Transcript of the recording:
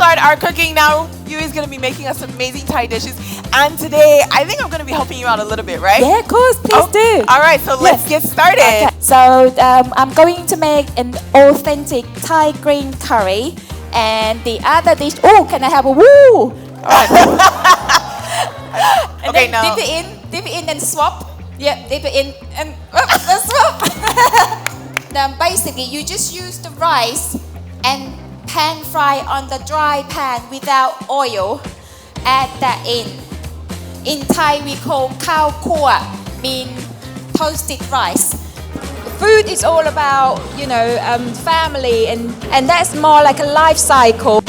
start our cooking now. Yui is going to be making us amazing Thai dishes. And today, I think I'm going to be helping you out a little bit, right? Yeah, of course, please do. All right, so let's get started. Okay. So I'm going to make an authentic Thai green curry. And the other dish, oh, can I have a woo? And Okay, then now. dip it in and swap. Yeah, dip it in and swap. Basically, you just use the rice and pan fry on the dry pan without oil. Add that in. In Thai, we call khao kua, mean toasted rice. Food is all about, family, and that's more like a life cycle.